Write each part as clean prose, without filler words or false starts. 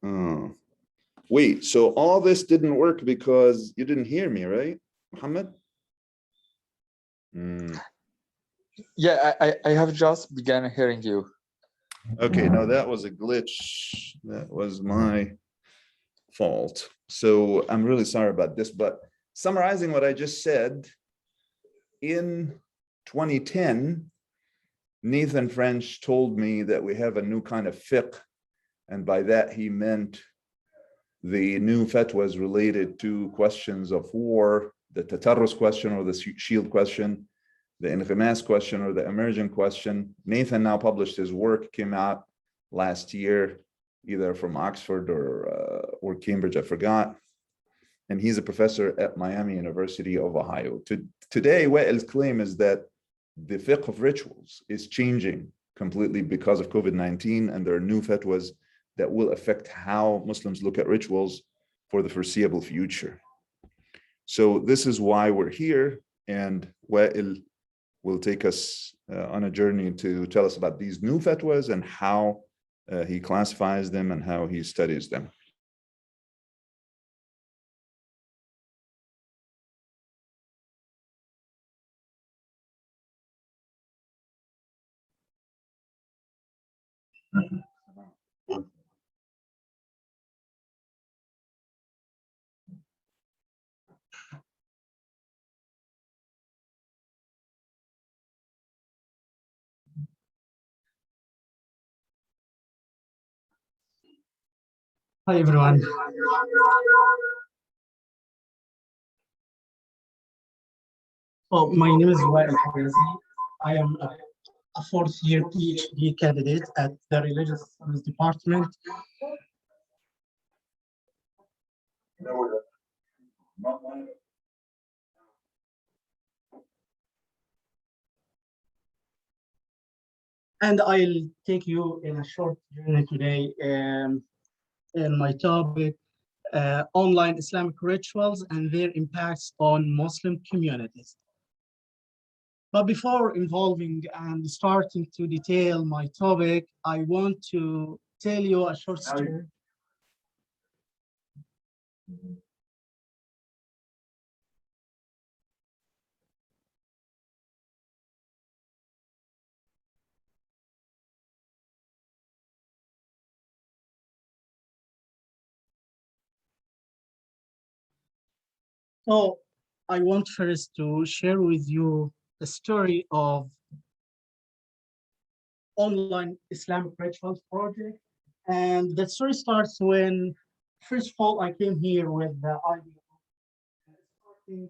Oh. Wait, so all this didn't work because you didn't hear me, right, Muhammad? Yeah, I have just begun hearing you. Okay, no, that was a glitch. That was my fault. So I'm really sorry about this, but summarizing what I just said, in 2010, Nathan French told me that we have a new kind of fiqh, and by that he meant the new fatwas related to questions of war, the tatarrus question or the shield question, the inqimas question or the emergent question. Nathan now published his work, came out last year, either from Oxford or Cambridge, I forgot. And he's a professor at Miami University of Ohio. Today, Wael's claim is that the fiqh of rituals is changing completely because of COVID-19, and there are new fatwas that will affect how Muslims look at rituals for the foreseeable future. So this is why we're here, and Wael will take us on a journey to tell us about these new fatwas and how he classifies them and how he studies them. Hi everyone. My name is Hegazy. I am a fourth year PhD candidate at the Religious Studies Department. And I'll take you in a short journey today in my topic, online Islamic rituals and their impacts on Muslim communities. But before involving and starting to detail my topic, I want to tell you a short story. So I want first to share with you the story of online Islamic rituals project. And the story starts when, first of all, I came here with the idea of starting,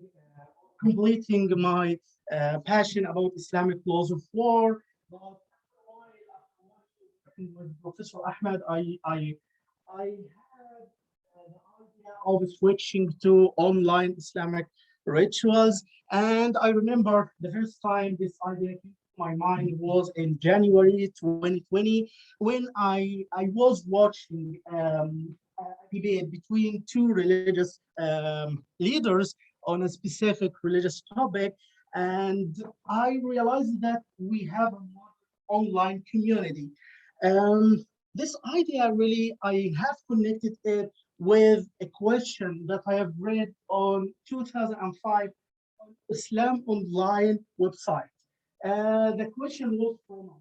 completing my passion about Islamic laws of war. But after a while, after working with Professor Ahmed, I had the idea of switching to online Islamic rituals. And I remember the first time this idea came to my mind was in January 2020, when I was watching a debate between two religious leaders on a specific religious topic. And I realized that we have an online community. This idea really, I have connected it with a question that I have read on 2005 on Islam Online website. The question was from a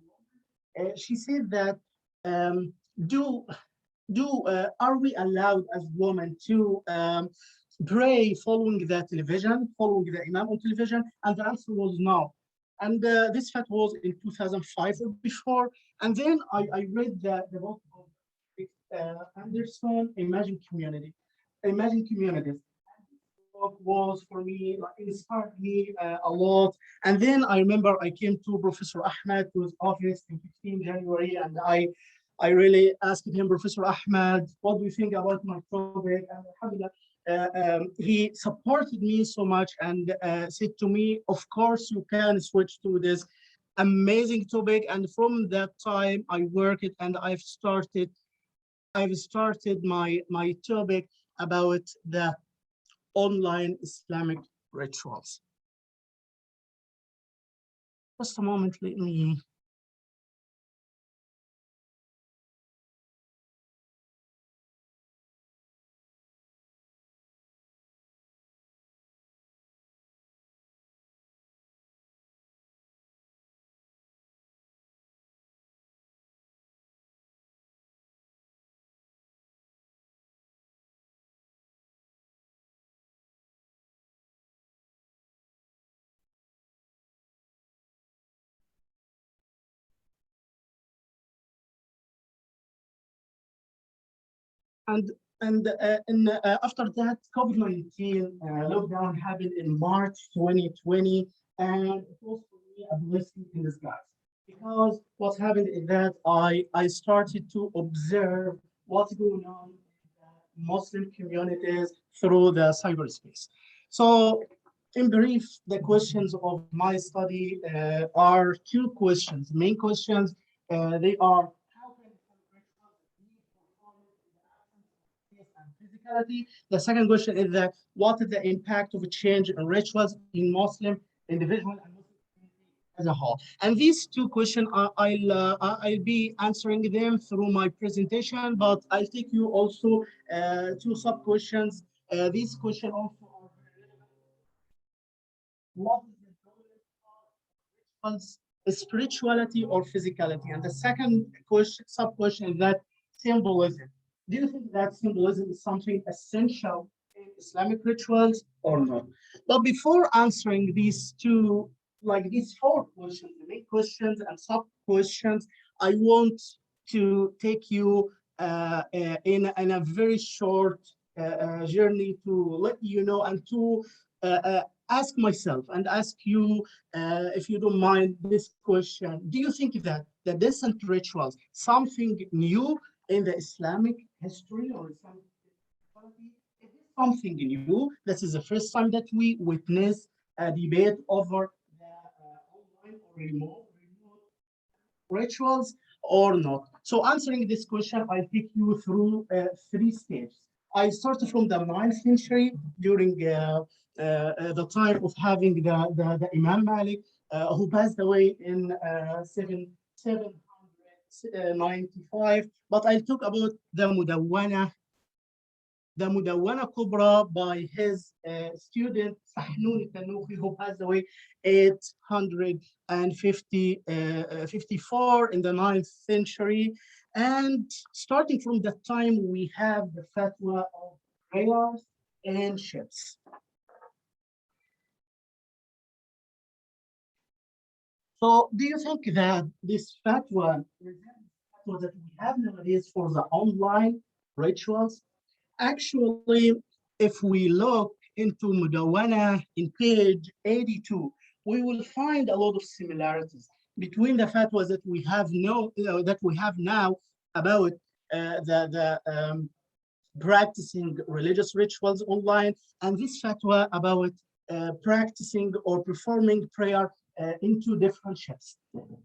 woman. She said that um, do are we allowed as women to pray following the television, following the imam on television? And the answer was no. And this fact was in 2005 or before. And then I read the book of Anderson, Imagine Communities. And this book was for me, like, inspired me a lot. And then I remember I came to Professor Ahmed to his office in 15 January, and I really asked him, Professor Ahmed, what do you think about my topic? And alhamdulillah, he supported me so much and said to me, of course, you can switch to this amazing topic. And from that time, I worked and I've started my topic about the online Islamic rituals. Just a moment, let me. and after that, COVID-19 lockdown happened in March 2020, and it was for me a blessing in disguise because what happened is that I started to observe what's going on in the Muslim communities through the cyberspace. So, in brief, the questions of my study are two questions, main questions. They are how can physicality. The second question is that what is the impact of a change in rituals in Muslim individual and Muslim community as a whole? And these two questions, I'll be answering them through my presentation, but I'll take you also two sub questions. These questions also are very relevant. What is the dominant part of rituals, spirituality or physicality? And the second question, sub question is that symbolism. Do you think that symbolism is something essential in Islamic rituals or not? But before answering these two, like these four questions, the main questions and sub questions, I want to take you in a very short journey to let you know and to ask myself and ask you, if you don't mind, this question. Do you think that the descent rituals something new in the Islamic history or Islamic spirituality? It is something new. This is the first time that we witness a debate over the online or remote rituals or not. So answering this question, I take you through three stages. I started from the 9th century during the time of having the Imam Malik, who passed away in 795. But I'll talk about the Mudawwana Kubra by his student Sahnun Tanuhi, who passed away 854 in the 9th century. And starting from that time, we have the fatwa of prayers and ships. So do you think that this fatwa that we have nowadays for the online rituals? Actually, if we look into Mudawana in page 82, we will find a lot of similarities between the fatwas that we have now about practicing religious rituals online, and this fatwa about practicing or performing prayer in two different shifts.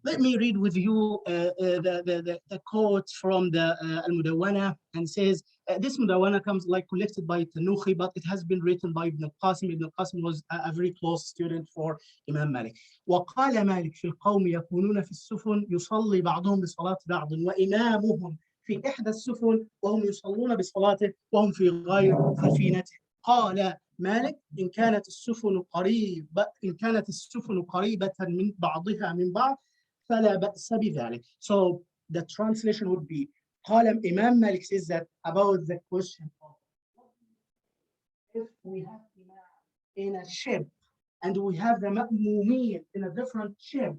Let me read with you the quote from the Al-Mudawana, and says, this Mudawana comes like collected by Tanuhi, but it has been written by Ibn al-Qasim. Ibn al-Qasim was a very close student for Imam Malik. وقال مالك في القوم يكونون في السفن يصلي بعضهم بصلاة بعض وإمامهم في إحدى السفن وهم يصلون بصلاته وهم في غير سفينته. قال مالك إن كانت السفن قريبة من بعضها من بعض فلا بأس بذلك. So the translation would be, قال Imam Malik says that about the question of if we have Imam in a ship and we have the Ma'mumin in a different ship,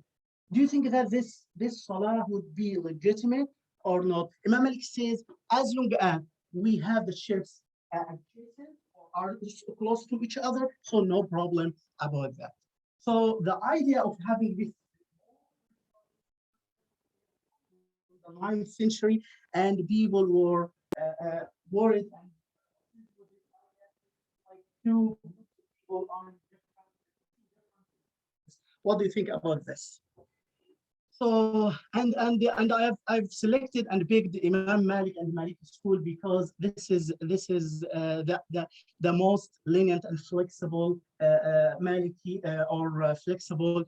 do you think that this salah would be legitimate or not? Imam Malik says, as long as we have the ships adjacent or are close to each other, so no problem about that. So the idea of having this in the 9th century, and people were worried and like two people are different. What do you think about this? So and I've selected and picked Imam Malik and Maliki school because this is the most lenient and flexible Maliki or flexible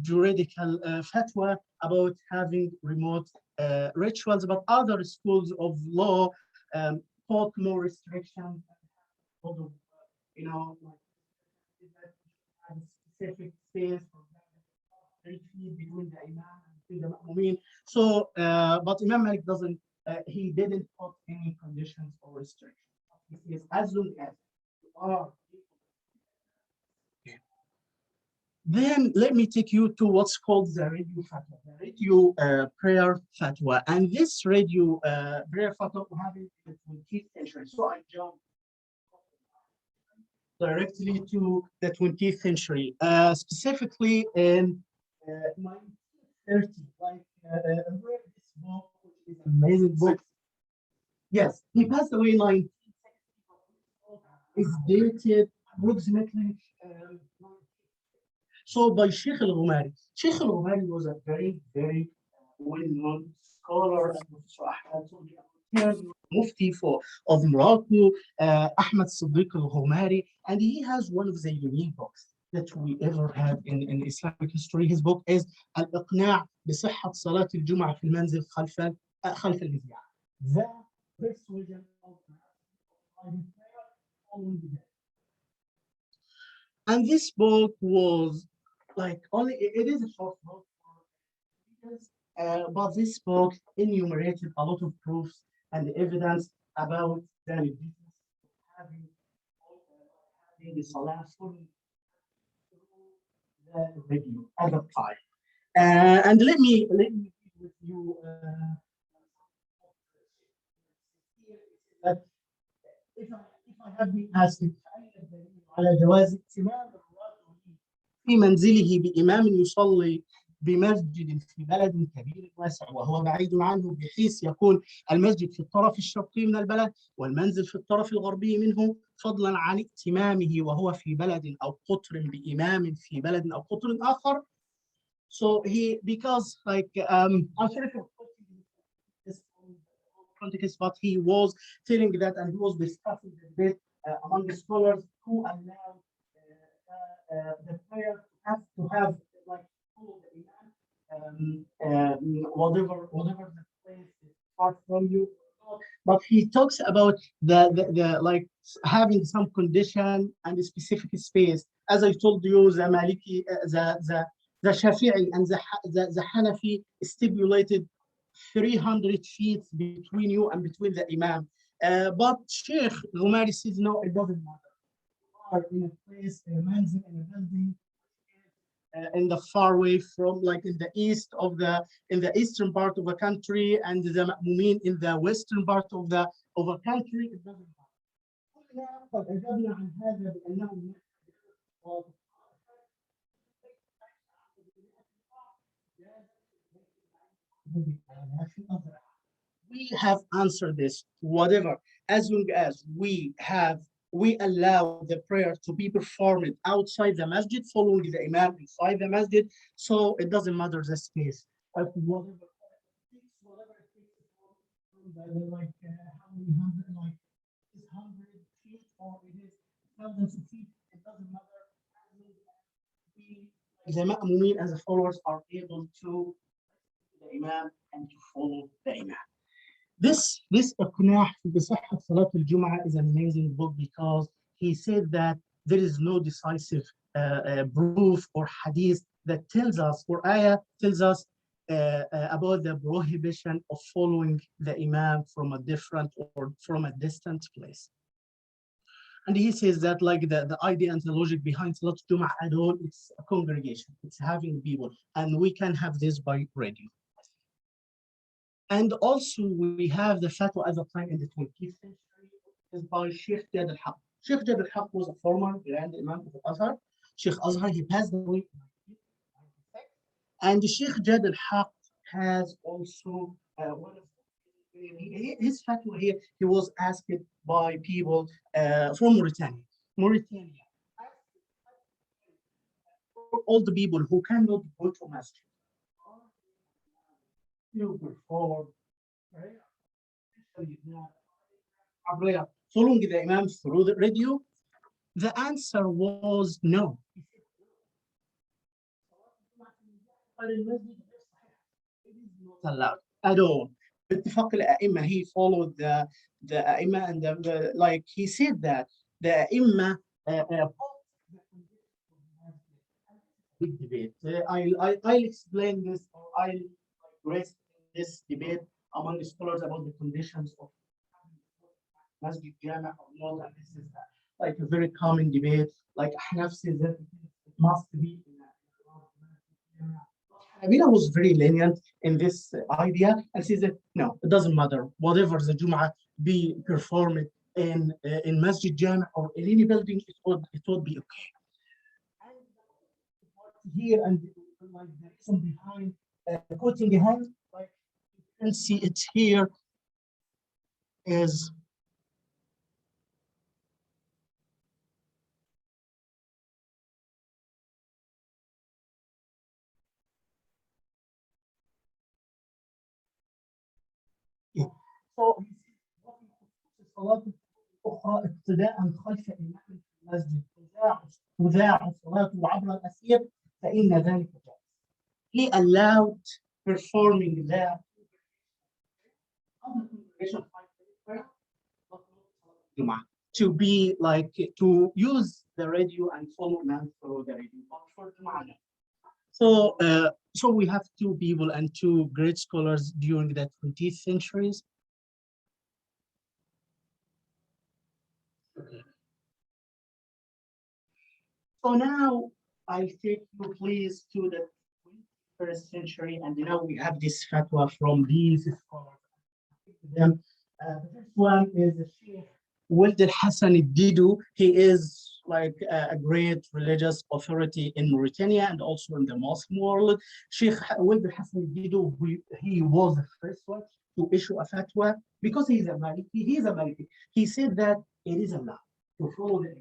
juridical fatwa about having remote rituals. But other schools of law put more restrictions, although like specific space for between the Imam and between the Ma'mumin. So, but Imam Malik doesn't, he didn't put any conditions or restrictions. He says, as long as you are. Then let me take you to what's called the radio fatwa, the radio prayer fatwa. And this radio prayer fatwa happened in the 20th century. So I jump directly to the 20th century, specifically in 1930. Like, I read this book, which is an amazing book. Yes, he passed away in 1960. It's dated approximately. So by Sheikh al-Ghumari. Sheikh al-Ghumari was a very, very well-known scholar and Professor Ahmad Mufti of Morocco, Ahmad Siddiq al-Ghumari, and he has one of the unique books that we ever had in Islamic history. His book is Al-Iqna' بصحة صلاة الجمعة في المنزل خلف المذياع. The persuasion of following the. And this book was like only, it is a short book, but this book enumerated a lot of proofs and evidence about the business of having the salah for the review at the time. And let me read with you that if I have been asked على جواز ائتمام الرجل في منزله بإمام يصلي بمسجد في بلد كبير واسع وهو بعيد عنه بحيث يكون المسجد في الطرف الشرقي من البلد والمنزل في الطرف الغربي منه فضلا عن ائتمامه وهو في بلد أو قطر بإمام في بلد أو قطر آخر. So because like I'm sorry for this context, but he was telling that and he was discussing the debate among the scholars who allow the prayer to have like follow the imam, whatever the place is far from you. But he talks about the like having some condition and a specific space. As I told you, the Maliki, the Shafi'i and the Hanafi stipulated 300 feet between you and between the Imam. But Sheikh Ghumari says, no, it doesn't matter. You are in a place, in a manzil, in a building, in the far away from, like in the in the eastern part of the country, and the Ma'mumin in the western part of a country, it doesn't matter. We have answered this, whatever, as long as we allow the prayer to be performed outside the masjid, following the imam inside the masjid, so it doesn't matter the space. But whatever it takes, like how many hundred, like is 100 feet or it is thousands of feet, it doesn't matter. We, the ma'mumin as the followers, are able to the imam and to follow the imam. This Iqna' بصحة صلاة الجمعة is an amazing book because he said that there is no decisive proof or hadith that tells us, or ayah tells us about the prohibition of following the imam from a different or from a distant place. And he says that like the idea and the logic behind Salat Jum'ah at all, it's a congregation, it's having people, and we can have this by radio. And also we have the fatwa at the time in the 20th century is by Sheikh Jad al-Haq. Sheikh Jad al-Haq was a former Grand Imam of Azhar. Sheikh Azhar, he passed away in 1996. And Sheikh Jad al-Haq has also one of his fatwa here, he was asked by people from Mauritania. All the people who cannot go to masjid, you perform prayer following the imam through the radio? The answer was no. It is not allowed at all. باتفاق الأئمة, he followed the أئمة and like he said that the أئمة big debate. I'll explain this, or I'll raise this debate among the scholars about the conditions of masjid jama or not, and this is like a very common debate. Like Ahnaf says that it must be Amina was very lenient in this idea and says that no, it doesn't matter. Whatever the Jum'ah be performed in Masjid Jami or in any building, it would be okay. And here and like the reason behind putting a hand, like you can see it here is so الصلاة الأخرى ابتداء خلف إمام في المسجد تذاع الصلاة عبر الأثير فإن ذلك جائز. He allowed performing the other congregation to be like to use the radio and follow man through the radio, but for Jum'ah, no. So we have two people and two great scholars during the 20th centuries. So now I'll take you please to the 21st century, and now we have this fatwa from these scholars. The first one is the Sheikh Wald al-Hassan al-Didu. He is like a great religious authority in Mauritania and also in the Muslim world. Sheikh Wald al-Hassan al-Didu, he was the first one to issue a fatwa because he is a Maliki. He is a Maliki. He said that it is allowed to follow the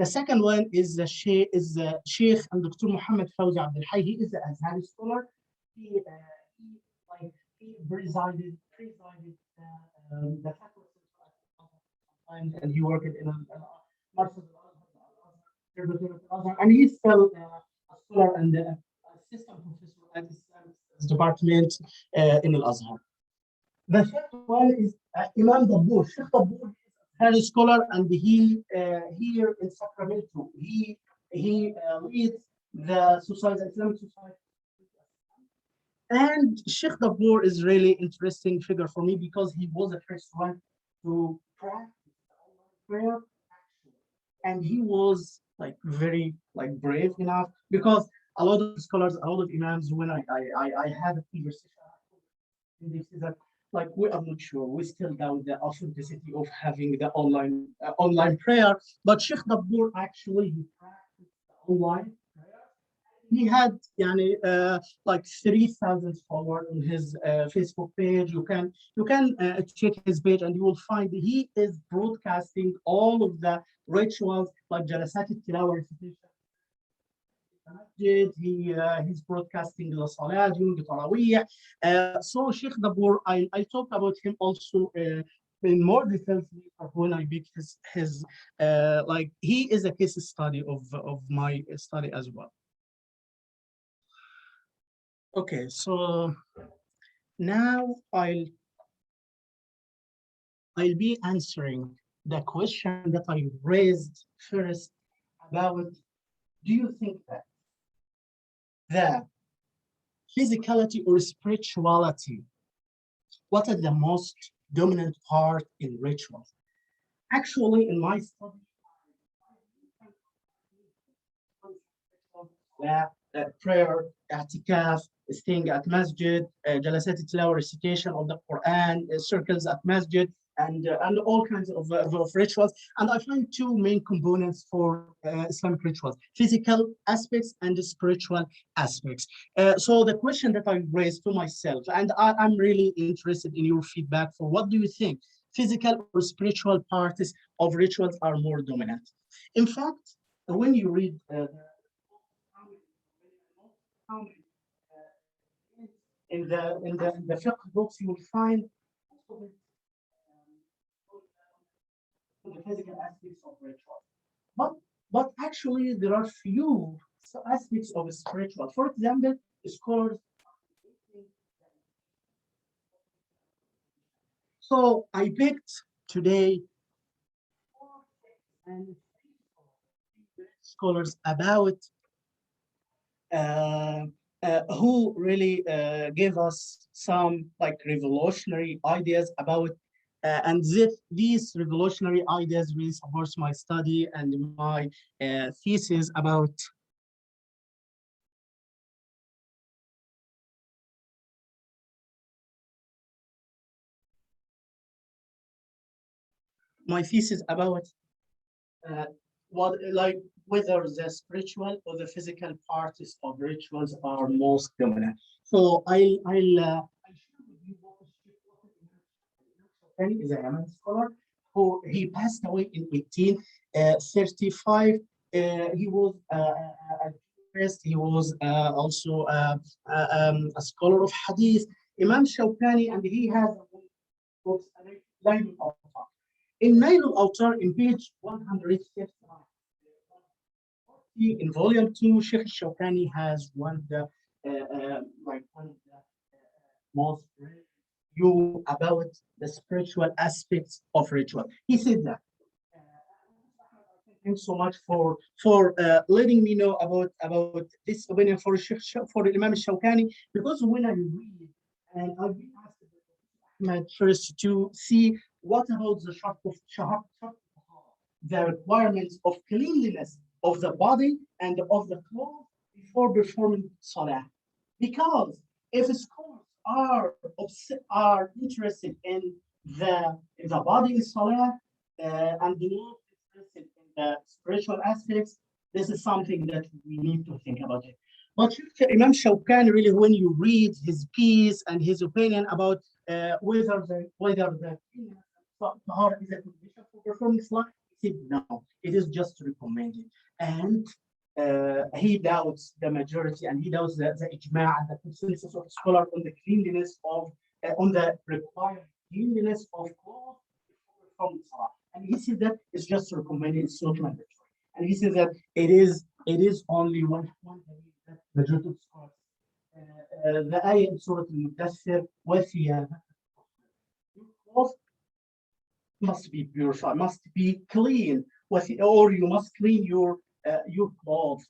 The second one is the Sheikh and Dr. Muhammad Fawzi Abdul Hayy. He is an Azhari scholar. He presided the faculty and he worked in and he's still a scholar and assistant professor at the department in Al Azhar. The third one is Imam Dabbour. Sheikh Dabbour is a scholar, and he here in Sacramento, he leads the society, Islamic Society. And Sheikh Dabbour is really interesting figure for me because he was the first one to practice prayer, and he was like very like brave enough because a lot of scholars, a lot of imams, when I had a conversation, they say that like we are not sure, we still doubt the authenticity of having the online prayer, but Sheikh Dabbour actually he practiced online prayer. He had like 3,000 followers on his Facebook page. You can check his page and you will find he is broadcasting all of the rituals like Jalasat al-Tilawa recitation. He's broadcasting the Salah during the Taraweeh. So Sheikh Dabbour, I talked about him also in more details when I picked his like he is a case study of my study as well. Okay, so now I'll be answering the question that I raised first about, do you think that the physicality or spirituality, what are the most dominant part in rituals? Actually, in my study, prayer, i'tikaf, staying at masjid, jalasat al-tilawa, recitation of the Quran, circles at masjid, and all kinds of rituals. And I find two main components for Islamic rituals: physical aspects and the spiritual aspects. So the question that I raised to myself, and I'm really interested in your feedback for what do you think? Physical or spiritual parts of rituals are more dominant? In fact, when you read in the fiqh books, you will find the physical aspects of ritual. But actually, there are few aspects of spiritual. For example, scholars. So I picked today and scholars about who really gave us some like revolutionary ideas about And these revolutionary ideas really supports my study and my thesis about uh, what like whether the spiritual or the physical parts of rituals are most dominant. So I'll share with you what is a Yemen scholar who he passed away in 1835. He was a jurist. He was also a scholar of hadith, Imam Shawkani, and he has books Nail al-Awtar. In Nail al-Awtar, in page 159, in volume 2, Sheikh Shawkani has one of the one of the most view about the spiritual aspects of ritual. He said that. Thanks so much for letting me know about this opinion for Imam Shawkani, because when I read and I've been asked Ahmed first to see what about the shart of the requirements of cleanliness of the body and of the clothes before performing salah. Because if scholars are interested in the body in salah and not interested in the spiritual aspects, this is something that we need to think about it. But Imam Shawkani, really, when you read his piece and his opinion about whether the tahara is a condition for performing salah, he said no, it is just recommended. And he doubts the majority and he doubts the ijma' and the consensus of scholars on the cleanliness of on the required cleanliness of clothes from salah. And he said that it's just recommended, it's not mandatory. And he said that it is only one that majority of scholars. The ayah in Surah Al-Mudaththir, وَثِيَابَكَ your clothes must be purified, must be clean, or you must clean your clothes.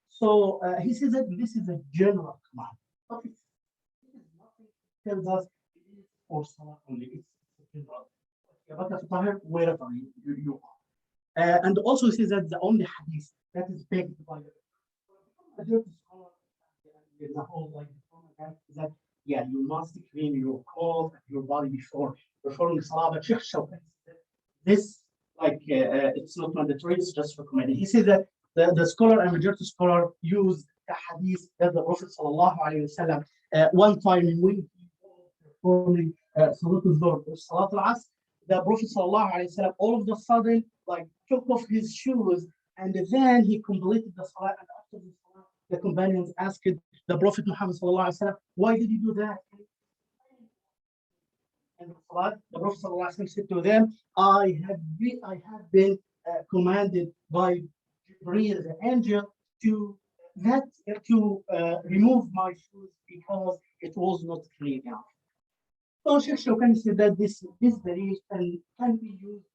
So he says that this is a general command, but it is nothing tells us it is for salah only. It's general. Wherever you are. And also he says that the only hadith that is begged by the majority scholar the whole like is that yeah, you must clean your clothes and your body before performing salah. But Sheikh Shawkani said this it's not mandatory, it's just recommended. He says that the scholar and majority scholar use the hadith that the Prophet sallallahu alaihi wasallam one time when he was performing Salat al-Dhuhr or Salat al-Asr, the Prophet sallallahu alaihi wasallam all of a sudden like took off his shoes and then he completed the salah, and after the salah the companions asked the Prophet Muhammad sallallahu alaihi wasallam, why did you do that? And the Prophet sallallahu alaihi wasallam said to them, I have been commanded by Jibreel, the angel, to remove my shoes because it was not clean enough. So Sheikh Shawkani said that this belief can be used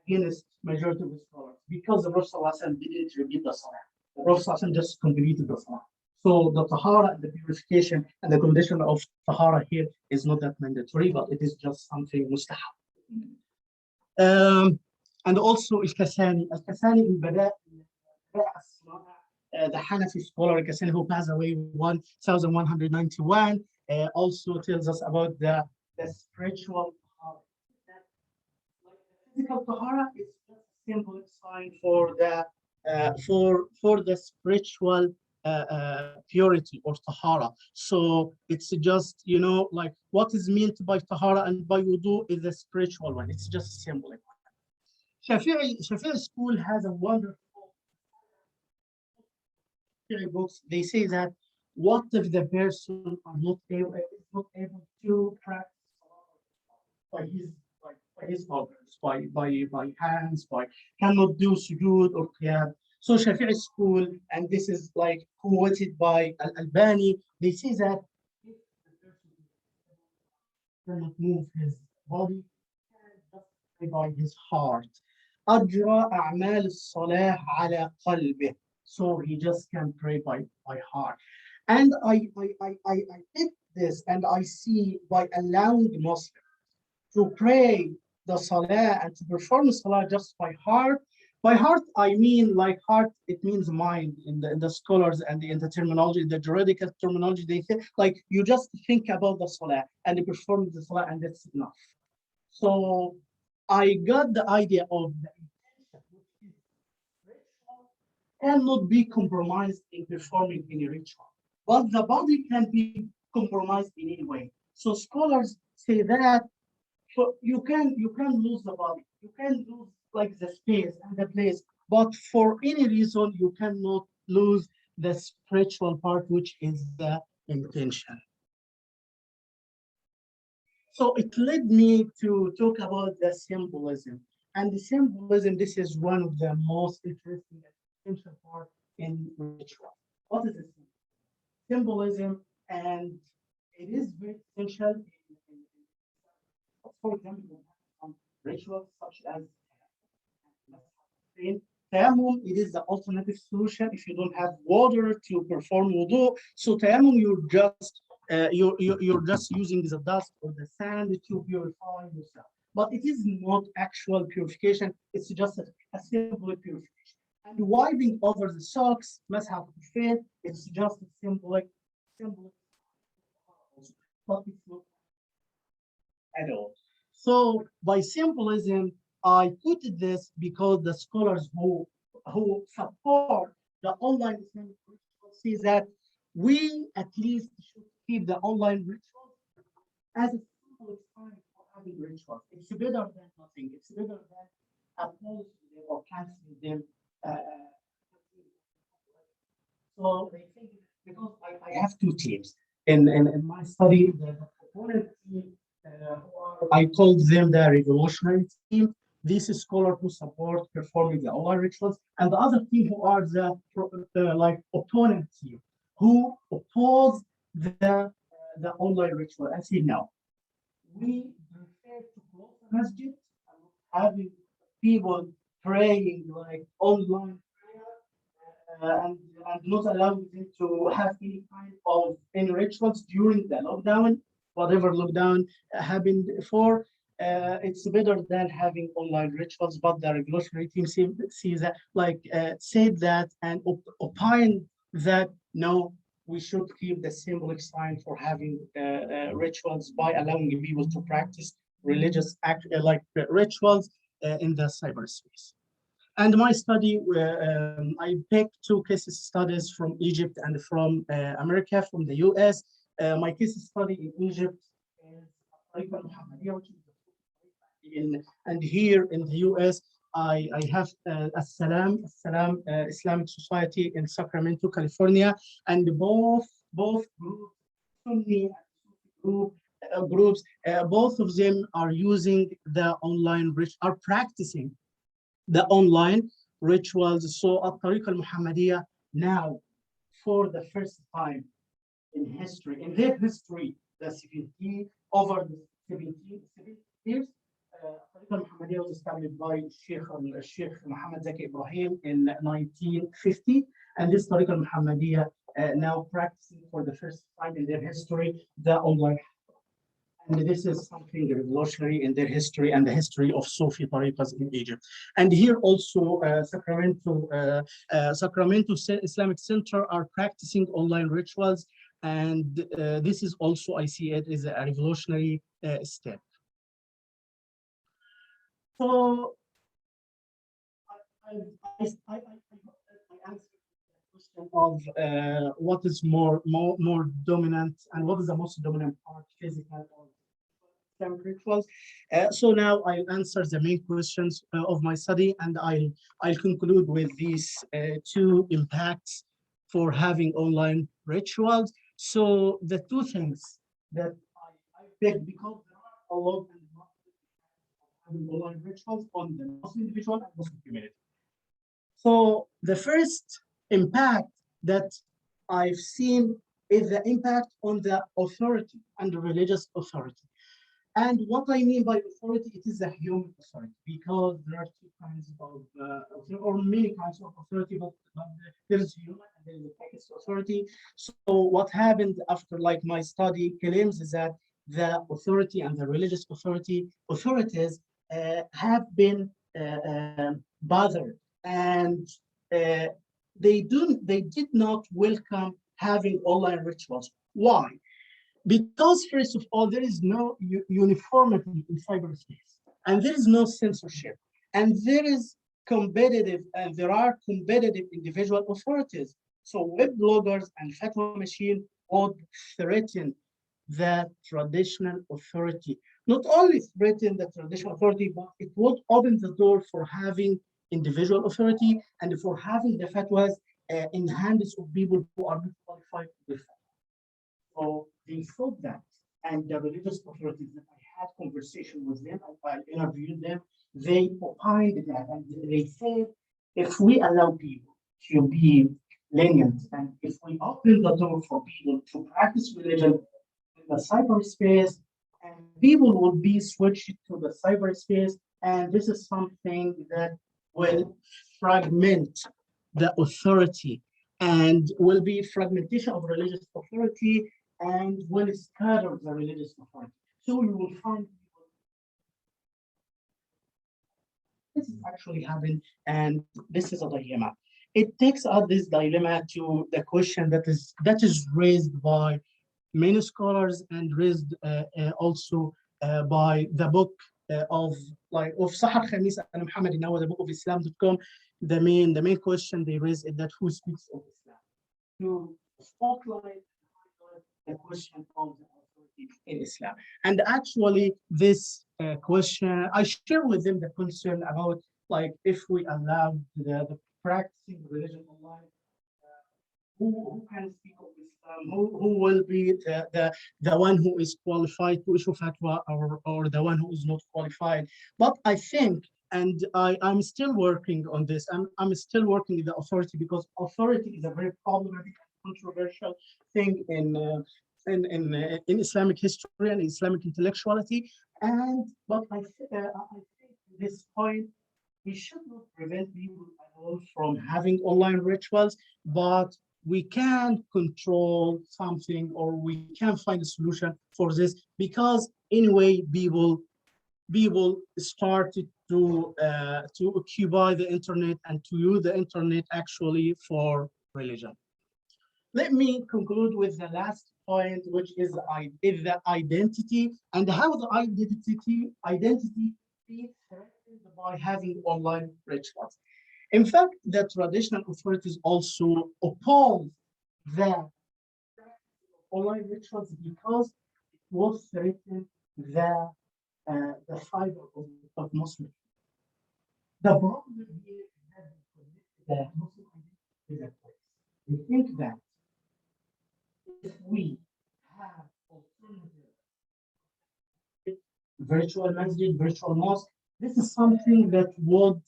against majority of the scholars because the Prophet ﷺ didn't repeat the salah. The Prophet ﷺ just completed the salah. So the tahara, the purification, and the condition of tahara here is not that mandatory, but it is just something mustahab. And also Al-Kasani in the Hanafi scholar Al-Kasani who passed away 1191 also tells us about the spiritual tahara. Physical tahara is just a symbolic sign for the spiritual purity or tahara. So it's just like what is meant by tahara and by wudu is the spiritual one. It's just symbolic. Shafi'i school has a wonderful books. They say that what if the person is not able to practice by his organs, by hands, by cannot do sujood or qiyam. So Shafi'i school, and this is like quoted by Al-Albani, they say that if the person cannot move his body, just by his heart. أجرى أعمال الصلاة على قلبه. So he just can pray by heart. And I did this and I see by allowing Muslims to pray the salah and to perform salah just by heart. By heart, I mean like heart, it means mind in the scholars and in the terminology, the juridical terminology, they think like you just think about the salah and you perform the salah and that's enough. So I got the idea of the intention, which is ritual cannot be compromised in performing any ritual, but the body can be compromised in any way. So scholars say that you can lose the body, you can lose like the space and the place, but for any reason you cannot lose the spiritual part, which is the intention. So it led me to talk about the symbolism. And the symbolism, this is one of the most interesting and essential part in ritual. What is the symbolism? And it is very essential for example, we have some rituals such as tayammum. It is the alternative solution if you don't have water to perform wudu. So tayammum, you're just using the dust or the sand to purify yourself. But it is not actual purification. It's just a simple purification. And wiping over the socks, masah al-khufayn, it's just a symbolic, but it's not at all. So by symbolism, I put this because the scholars who support the online Islamic ritual see that we at least should keep the online rituals as a simple sign for having rituals. It's better than nothing. It's better than abolishing them or canceling them. So they think because I have two teams in my study, the component team, I called them the revolutionary team. This is scholars who support performing the online rituals, and the other team who are the like opponent team who oppose the online ritual. And see now, we prefer to close the masjid and having people praying like online and not allowing them to have any kind of any rituals during the lockdown, whatever lockdown happened before. It's better than having online rituals, but the revolutionary team sees that, like said that and opined that no, we should keep the symbolic sign for having rituals by allowing people to practice religious act like rituals in the cyberspace. And my study, I picked two case studies from Egypt and from America, from the US. My case study in Egypt is Tariqa Muhammadiyya, which is and here in the US, I have Salam Islamic Society in Sacramento, California, and both groups, Sunni and groups, both of them are using the online, are practicing the online rituals. So At-Tariqa al-Muhammadiyya now, for the first time in history, in their history, the 70, over the 70 years, At-Tariqa al-Muhammadiyya was established by Sheikh Muhammad Zaki Ibrahim in 1950. And this Tariqa al-Muhammadiyya now practicing for the first time in their history, the online. And this is something revolutionary in their history and the history of Sufi tariqas in Egypt. And here also, Sacramento Islamic Center are practicing online rituals. And this is also, I see it as a revolutionary step. So I answered the question of what is more dominant and what is the most dominant part, physical or Islamic rituals. So now I'll answer the main questions of my study, and I'll conclude with these two impacts for having online rituals. So the two things that I picked, because there are a lot of having online rituals on the Muslim individual and Muslim community. So the first impact that I've seen is the impact on the authority and the religious authority. And what I mean by authority, it is a human authority, because there are two kinds of, or many kinds of authority, but there is human and there is a text authority. So what happened after like my study claims is that the authority and the religious authorities have been bothered, and uh, they did not welcome having online rituals. Why? Because first of all, there is no uniformity in cyberspace, and there is no censorship, and there are competitive individual authorities. So web bloggers and fatwa machine would threaten the traditional authority. Not only threaten the traditional authority, but it would open the door for having individual authority and for having the fatwas in the hands of people who are not qualified to give. So they thought that, and the religious authorities that I had conversation with them, I interviewed them, they opined that, and they said, if we allow people to be lenient, and if we open the door for people to practice religion in the cyberspace, and people will be switched to the cyberspace, and this is something that will fragment the authority and will be fragmentation of religious authority and will scatter the religious authority. So you will find this is actually happening, and this is a dilemma. It takes us this dilemma to the question that is raised by many scholars and raised also by the book of Sahar Khamis and Muhammad Nawa, the book of Islam.com. The main question they raise is that who speaks of Islam? To spotlight the question of the authority in Islam. And actually, this question, I share with them the concern about like if we allow the practicing religion online, who can speak of Islam, who will be the one who is qualified to issue fatwa or the one who is not qualified. But I think, and I'm still working on this, I'm still working with the authority because authority is a very problematic and controversial thing in Islamic history and Islamic intellectuality. But I think at this point, we should not prevent people at all from having online rituals, but we can control something or we can find a solution for this because anyway people started to occupy the internet and to use the internet actually for religion. Let me conclude with the last point, which is the identity and how the identity be threatened by having online rituals. In fact, the traditional authorities also oppose the online rituals because it was threaten the fiber of Muslims. The problem here is that the Muslim identity is at place. They think that if we have alternative virtual masjid, virtual mosque, this is something that would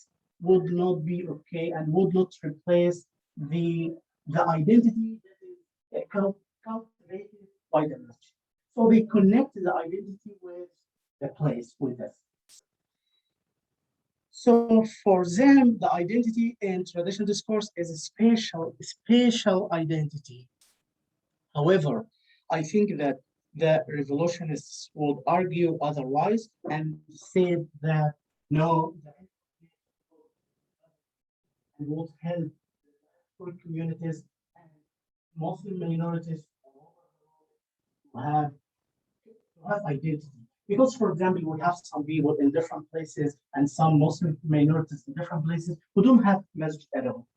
not be okay and would not replace the identity that is cultivated by the masjid. So they connect the identity with the place, with us. So for them, the identity in traditional discourse is a spatial identity. However, I think that the revolutionists would argue otherwise and said that no, and would help poor communities and Muslim minorities to have identity. Because, for example, we have some people in different places and some Muslim minorities in different places who don't have masjid at all.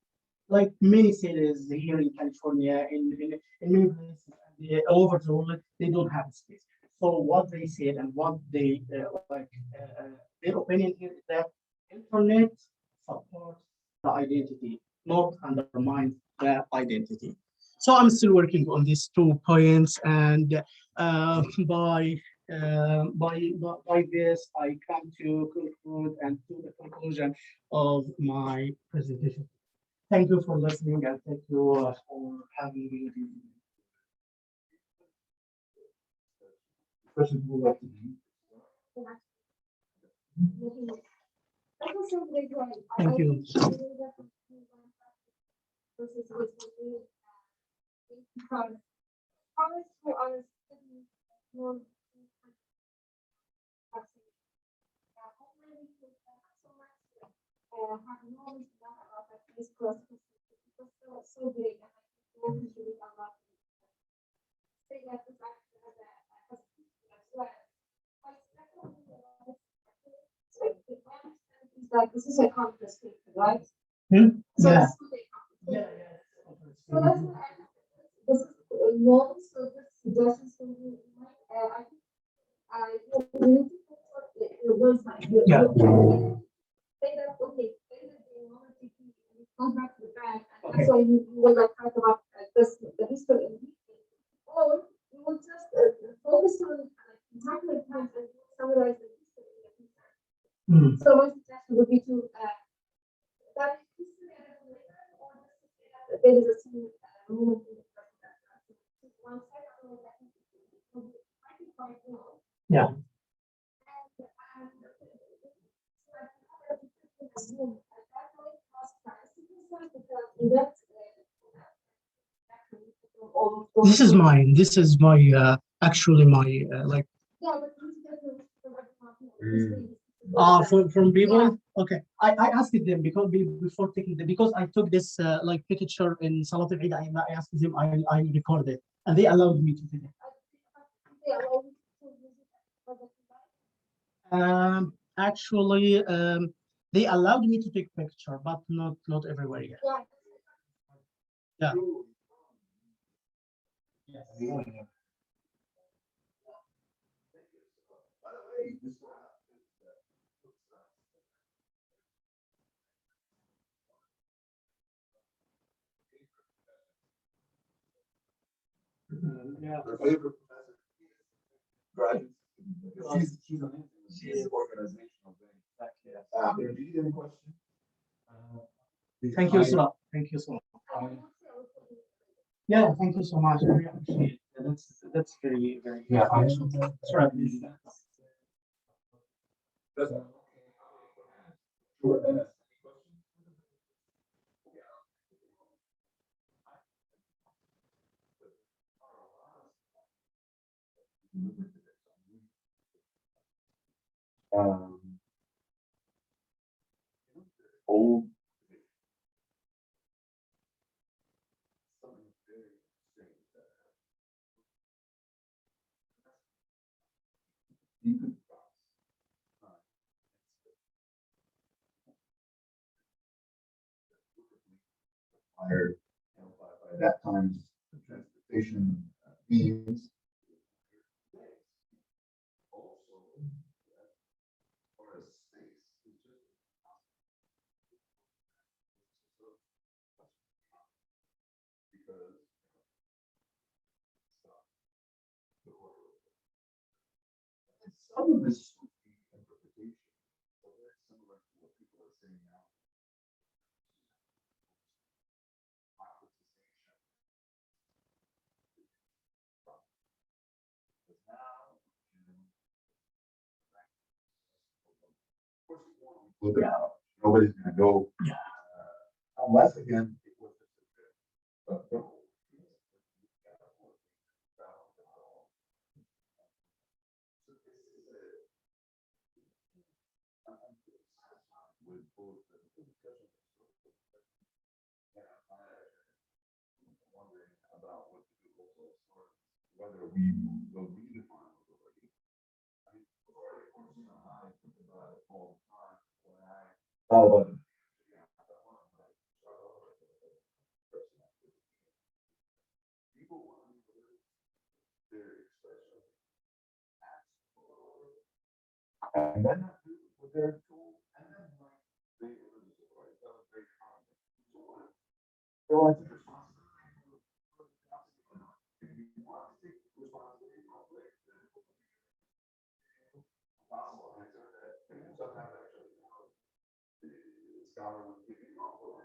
Like many cities here in California, in many places all over the world, they don't have space. So what they said and what they their opinion here is that internet supports the identity, not undermines the identity. So I'm still working on these 2 points, and by this I come to conclude and to the conclusion of my presentation. Thank you for listening and thank you for having me. Question who would like to be? Thank you. have knowledge about that place because it was so big and like people usually a lot say that this actually has a as well. But secondly, so the one is like this is a conference paper, right? So Yeah. this is a conference paper. So that's what this is known. So this suggestions from you, I think you need to put the words like Yeah. say that okay, say that the knowledge goes back to the back, and Okay. so you will like talk about this the history and or you will just focus on entire points and summarize the history in the future. Mm. So my suggestion would be to that history a little later, or just to say that there is a certain moment in the present that one side of that will be quite well. Yeah. This is mine. This is my actually my like from people. Okay, I asked them because before taking the because I took this like picture in Salat al-Eid. I asked them. I recorded and they allowed me to take it. Actually, they allowed me to take picture, but not everywhere yet. Yeah. Yes. Yeah. Her favorite professor, graduate student. She's amazing. She's organizational thing. Do you need any questions? Thank you so much. Thank you so much. Yeah, thank you so much. I really appreciate it. That's very Yeah, I- sorry. That's- Sure. Any questions? Um, old. Something very strange that you could cross time required, by that time, transportation means. Also, or a space is just because some of this interpretation, so very similar to what people are saying now. Because now, of course, you want to look out. Nobody's gonna go. Unless again, it was just a trip. But with both the discussion. Wondering about what to do also as far as whether we will redefine authority. I mean, authority, of course, I think about it all the time when I follow up. People want to their expression and then not do what they're told, and then like they were the authority. That was very common. So I took responsibility. If you want to take responsibility for it, possible answer that sometimes actually the scholar would give you also.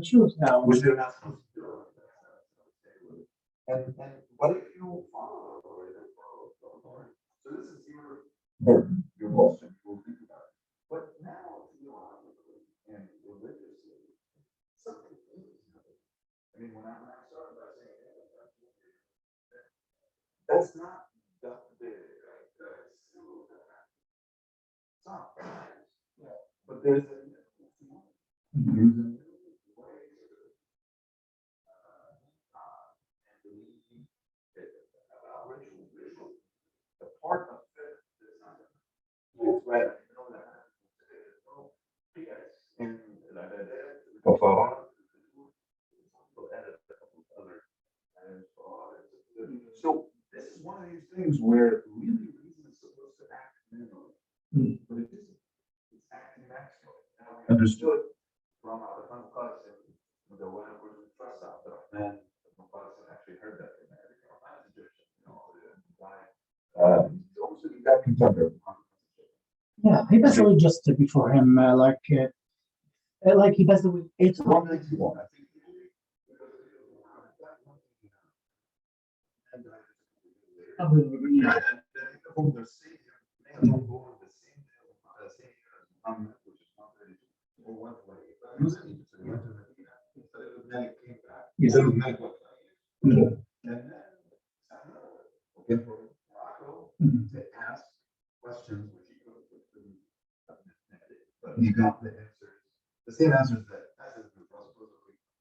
Choose now. Which they're not supposed to do. And what if you follow the authority? So this is your burden, your question, you'll think about it. But now, theologically and religiously, something is happening. I mean, when I started by saying, that's not that big, right? That's not, but there's a So this is one of these things where really reason is supposed to act minimally, but it isn't. It's acting maximally. Now we understood from the conversation with the one who was trust out there, and the conversation actually heard that from Eric, also you got contender. Yeah, he passed away just before him, like he passed away 8 months. 191, I think. Yes. Mhm. To ask questions which he could have put them, but he got the answers, the same answers that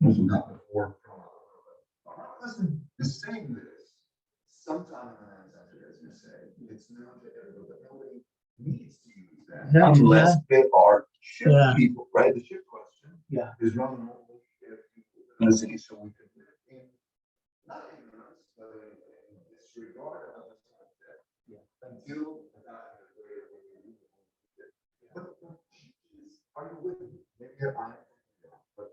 also got before. Listen, is saying this sometime in the next century, as you say, it's known to everybody, but nobody needs to use that Yeah, unless they are shift Yeah. people, right? The shift question Yeah. is running only if people in the city, so we can live in not ignorance, but in disregard of the fact that until the time is where we but are you with me? Maybe you're on it, but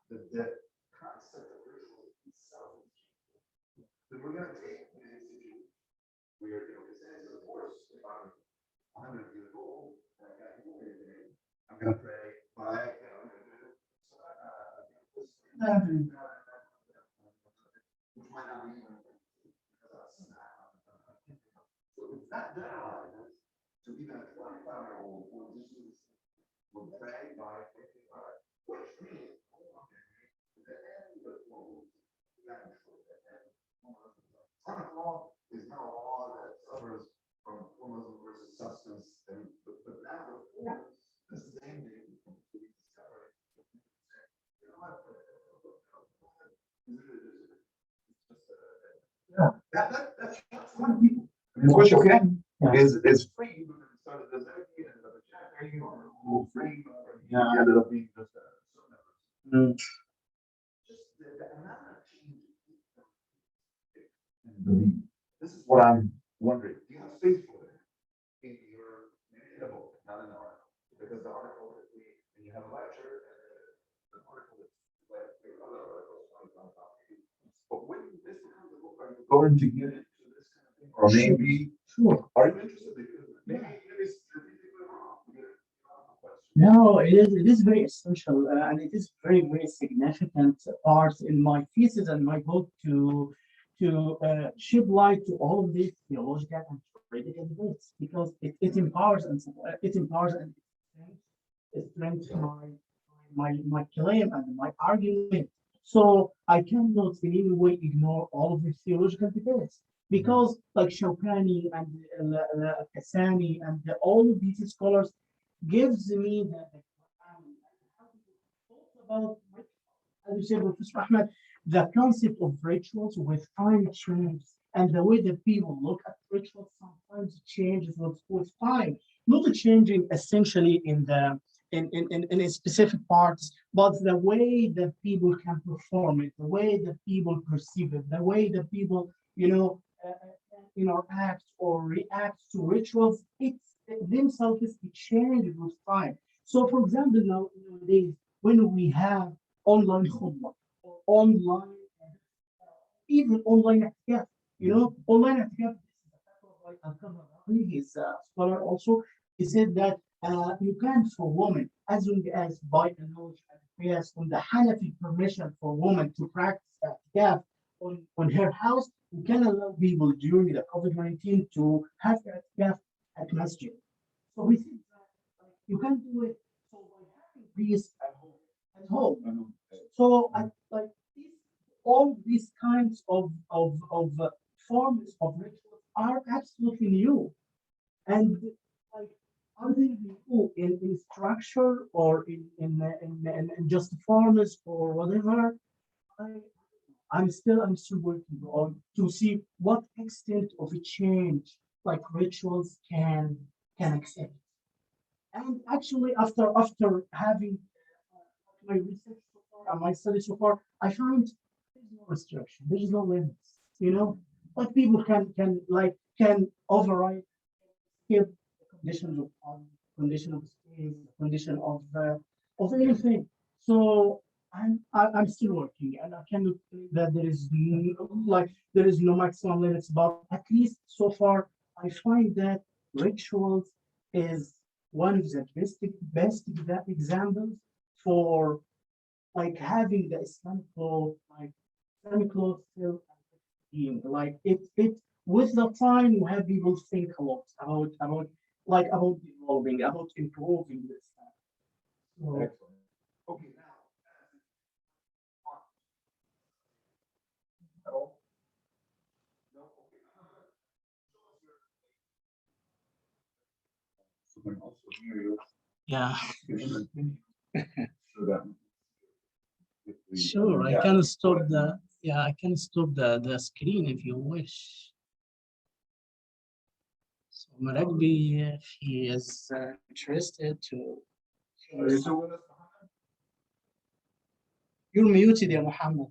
the concept of ritual itself is then we're gonna take the institution where, this is, of course, if I'm 100 years old, and I got you here, I'm gonna pray by, which might not be even. So it's not generalized to even a 25-year-old will just do this, will pray by, which means, the end of the world, Islamic law is not a law that suffers from formalism versus substance, but now the forms, the same thing to be discovered. You know what? Yeah, that's one people. I mean, what you can is free, but it started as a Jackie or free, you ended up being just a. Just the amount of change and belief. This is what I'm wondering. Do you have space for it in your, maybe in a book, not in an article? Because the article that when you have a lecture, the article that's like your other articles on top of you. But when this becomes a book, are you going to get into this kind of thing? Or maybe, are you interested? Because maybe strategically wrong. No, it is very essential, and it is very significant part in my thesis and my book to shed light to all of these theological and critical debates because it empowers and it strengthens my claim and my argument. So I cannot in any way ignore all of these theological debates because like Shawkani and Kasani and all of these scholars gives me the about, as you said, Professor Ahmed, the concept of rituals with time changes and the way that people look at rituals sometimes changes with time, not changing essentially in a specific parts, but the way that people can perform it, the way that people perceive it, the way that people, interact or react to rituals, it's themselves change with time. So, for example, nowadays, when we have online khutbah or online, even online اعتكاف, online اعتكاف, he's a scholar also, he said that you can for women, as long as by a knowledge and based on the Hanafi permission for women to practice اعتكاف on her house, we can allow people during the COVID-19 to have اعتكاف at masjid. So we think that you can do it. So by having these at home. So like all these kinds of forms of rituals are absolutely new, and like are they new in structure structure or in just forms or whatever. I, I'm still working on to see what extent of a change like rituals can accept. And actually, after having my research so far and my study so far, I found there's no restriction, there's no limits, you know. But people can override skip the conditions of condition of space, the condition of anything. So I'm still working, and I cannot say that there is no maximum limits. But at least so far, I find that rituals is one of the best examples for like having the Islamic law, like Islamic law still being like it with the time we have people think a lot about evolving, about improving this. So, Okay, now. yeah, So that sure. I can stop I can stop the screen if you wish. So Maragbi, if he is interested to. You're muted, ya Muhammad.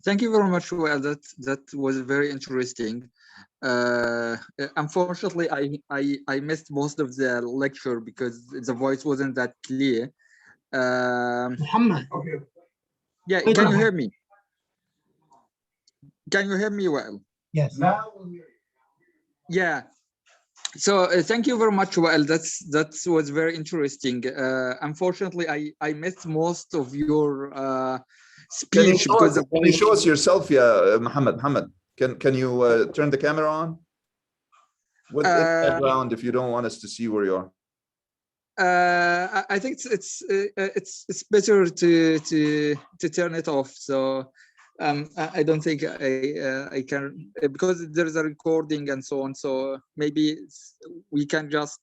Thank you very much. Well, that was very interesting. Unfortunately, I missed most of the lecture because the voice wasn't that clear. Muhammad. Yeah, Wait, can you hear me? Can you hear me well? Yes. Yeah. So thank you very much. Well, that was very interesting. Unfortunately, I missed most of your speech because of can you show us yourself, yeah, Muhammad? Can you turn the camera on? With background, if you don't want us to see where you are. I think it's better to turn it off. So I don't think I can because there is a recording and so on. So maybe we can just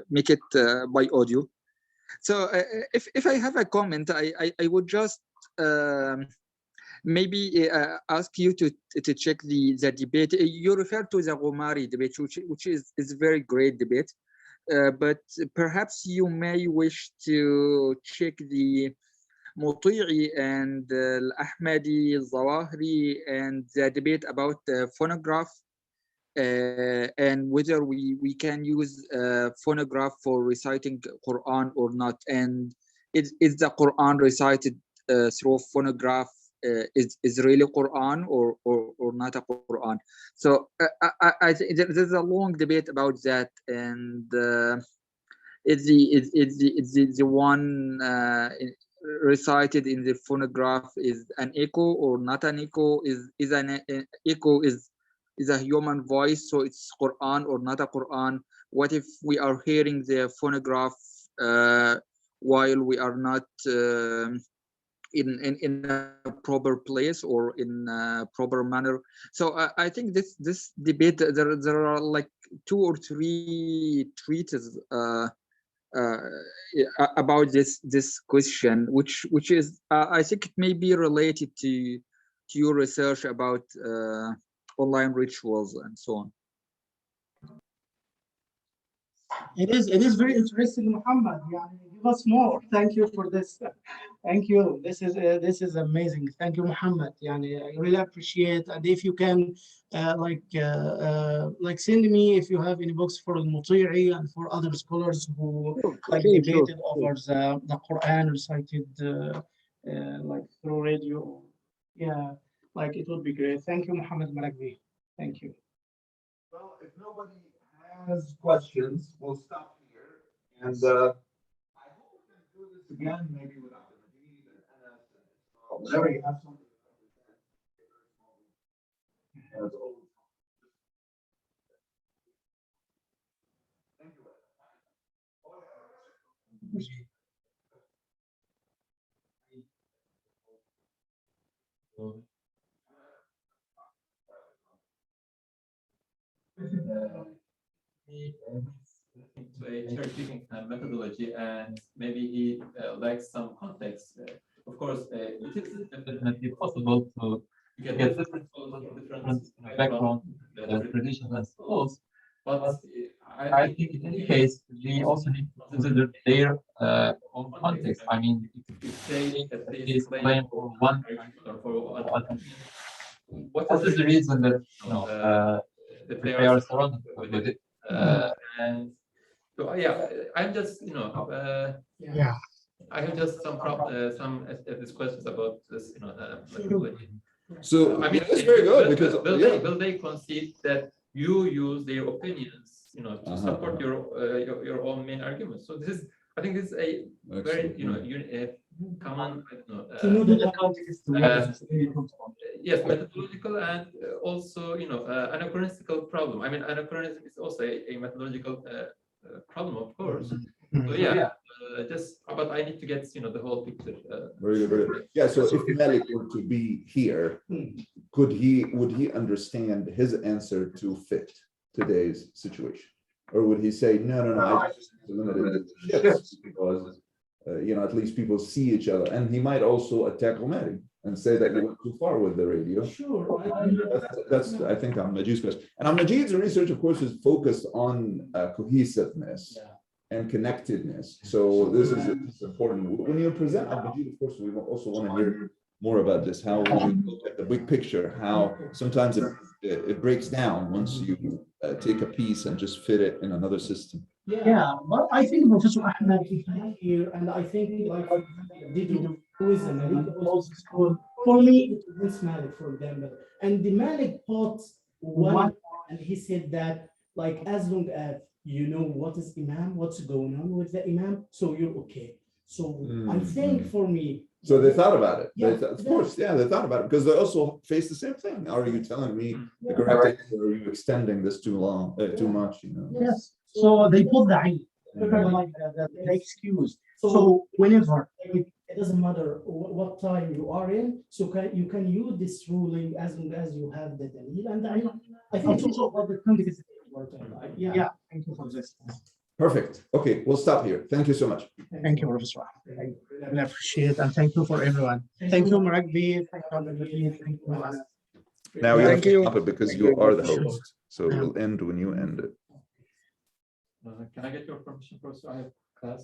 make it by audio. So if I have a comment, I would just maybe ask you to check the debate. You referred to the Gomari debate, which is a very great debate. But perhaps you may wish to check the Muti'i and Ahmadi, Zawahiri, and the debate about the phonograph and whether we can use phonograph for reciting Quran or not. And is the Quran recited through phonograph is really Quran or not a Quran? So I think there's a long debate about that, and the one recited in the phonograph is an echo or not an echo? Is an echo is a human voice, so it's Quran or not a Quran? What if we are hearing the phonograph while we are not in a proper place or in a proper manner? So I think this debate, there are like 2 or 3 treatises about this question, which is I think it may be related to your research about online rituals and so on. It is very interesting, Muhammad. Yeah, give us more. Thank you for this. Thank you. This is amazing. Thank you, Muhammad. Yeah, I really appreciate. And if you can, like send me if you have any books for Al-Muti'i and for other scholars who like debated over the Quran recited like through radio. Yeah, like it would be great. Thank you, Muhammad Maragvi. Thank you. Well, if nobody has questions, we'll stop here. And I hope we can do this again, maybe without the Nadeed and Anas and Larry. Have something to represent. As always. Thank you. to a cherry-picking methodology, and maybe he lacks some context. Of course, it is definitely possible to get different background, traditions, and schools. But I think in any case, we also need to consider their own context. I mean, if they claim for one or for one, what is the reason that that they are surrounded with it? And so yeah, I'm just Yeah. I have just some these questions about this methodology. So I mean, that's very good because will they concede that you use their opinions, to support your own main arguments? So this is, I think, this is a very common, To know the context. yes, methodological and also anachronistical problem. I mean, anachronism is also a methodological problem, of course. So yeah, but I need to get the whole picture. very good, very good. Yeah. So if Malik were to be here, would he understand his answer to fit today's situation, or would he say no, I just limited the shifts because at least people see each other, and he might also attack Omari and say that you went too far with the radio. Sure. That's I think on Majid's question, and on Majid's research, of course, is focused on cohesiveness and connectedness. So this is important. When you present Al-Majid, of course, we also want to hear more about this, how when you look at the big picture, how sometimes it breaks down once you take a piece and just fit it in another system. Yeah, but I think Professor Ahmed is here, and I think like did who is a Malik also school. For me, it was Malik, for example, and the Malik taught one, and he said that like as long as you know what is Imam, what's going on with the Imam, so you're okay. So I think for me. So they thought about it. Yeah, Of course, yeah, they thought about it because they also face the same thing. Are you telling me the correct answer, or are you extending this too long, too much? Yes. So they put the like the excuse. So whenever it doesn't matter what time you are in, so you can use this ruling as long as you have the dalil. And I think also about the context is important. Yeah. Thank you for this. Perfect. Okay, we'll stop here. Thank you so much. Thank you, Professor. I really appreciate it, and thank you for everyone. Thank you, Maragbi. Thank you. Now you have Thank to you. stop it because you are the host. So we'll end when you end it. Can I get your permission, Professor? I have class.